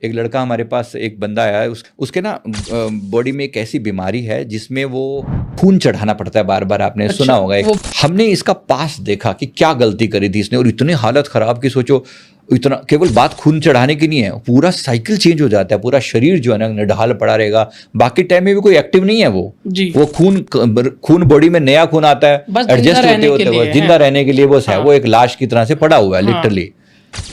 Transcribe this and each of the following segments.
एक लड़का हमारे पास, एक बंदा आया है, उसके ना बॉडी में एक ऐसी बीमारी है जिसमें वो खून चढ़ाना पड़ता है बार बार, आपने सुना होगा। हमने इसका पास देखा कि क्या गलती करी थी इसने, और इतनी हालत खराब की सोचो, इतना केवल बात खून चढ़ाने की नहीं है, पूरा साइकिल चेंज हो जाता है, पूरा शरीर जो है ना निढाल पड़ा रहेगा, बाकी टाइम में भी कोई एक्टिव नहीं है वो खून बॉडी में नया खून आता है, एडजस्ट होते होते बस जिंदा रहने के लिए बस है, वो एक लाश की तरह से पड़ा हुआ है लिटरली।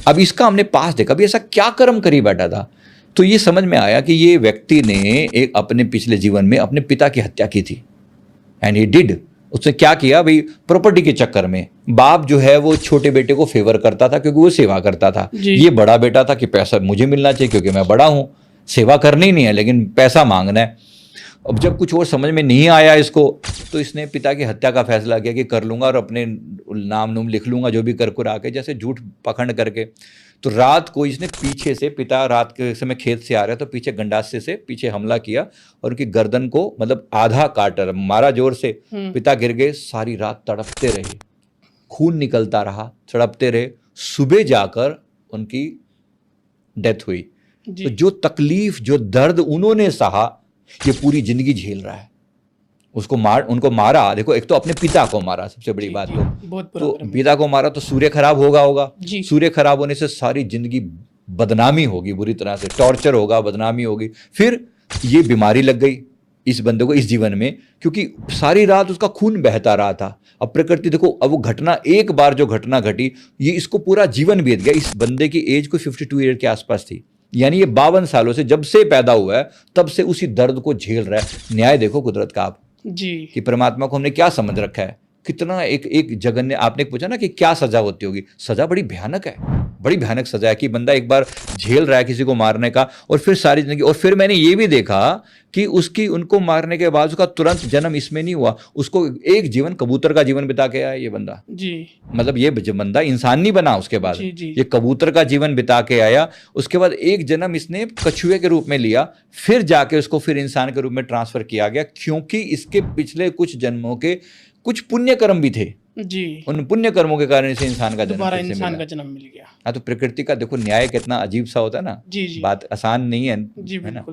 अब इसका हमने पास देखा, अभी ऐसा क्या कर्म करी बैठा था, तो ये समझ में आया कि ये व्यक्ति ने एक अपने पिछले जीवन में अपने पिता की हत्या की थी, एंड ही डिड। उसने क्या किया भाई, प्रॉपर्टी के चक्कर में बाप जो है वो छोटे बेटे को फेवर करता था क्योंकि वो सेवा करता था, ये बड़ा बेटा था कि पैसा मुझे मिलना चाहिए क्योंकि मैं बड़ा हूं, सेवा करनी नहीं है लेकिन पैसा मांगना है। अब जब कुछ और समझ में नहीं आया इसको, तो इसने पिता की हत्या का फैसला किया कि कर लूंगा और अपने नाम नूम लिख लूंगा, जो भी कर कर आके, जैसे झूठ पखंड करके। तो रात को इसने पीछे से, पिता रात के समय खेत से आ रहा है तो पीछे गंडासे से पीछे हमला किया और उनकी गर्दन को मतलब आधा काटर मारा जोर से, पिता गिर गए, सारी रात तड़पते रहे, खून निकलता रहा, तड़पते रहे, सुबह जाकर उनकी डेथ हुई। तो जो तकलीफ, जो दर्द उन्होंने सहा, ये पूरी जिंदगी झेल रहा है। उनको मारा, देखो एक तो अपने पिता को मारा, सबसे बड़ी बात तो पिता को मारा तो सूर्य खराब होगा सूर्य खराब होने से सारी जिंदगी बदनामी होगी, बुरी तरह से टॉर्चर होगा, बदनामी होगी। फिर ये बीमारी लग गई इस बंदे को इस जीवन में, क्योंकि सारी रात उसका खून बहता रहा था। अब प्रकृति देखो, अब वो घटना, एक बार जो घटना घटी, ये इसको पूरा जीवन बीत गया। इस बंदे की एज को 52 ईयर के आसपास थी, यानी ये 52 सालों से, जब से पैदा हुआ है तब से उसी दर्द को झेल रहा है। न्याय देखो कुदरत का आप जी, कि परमात्मा को हमने क्या समझ रखा है, कितना एक जगन्य। आपने पूछा ना कि क्या सजा होती होगी, सजा बड़ी भयानक है, बड़ी भयानक सजा है कि बंदा एक बार झेल रहा है किसी को मारने का, और फिर सारी जिंदगी। और फिर मैंने ये भी देखा कि उनको मारने के बाद उसका तुरंत जन्म इसमें नहीं हुआ, उसको एक जीवन कबूतर का जीवन बिता के आया ये बंदा जी। मतलब ये बंदा इंसान नहीं बना उसके बाद जी। ये कबूतर का जीवन बिता के आया, उसके बाद एक जन्म इसने कछुए के रूप में लिया, फिर जाके उसको फिर इंसान के रूप में ट्रांसफर किया गया, क्योंकि इसके पिछले कुछ जन्मों के कुछ पुण्य कर्म भी थे जी। उन पुण्य कर्मों के कारण इसे इंसान का जन्म मिल गया। हाँ, तो प्रकृति का देखो न्याय कितना अजीब सा होता है ना जी। बात आसान नहीं है, है ना।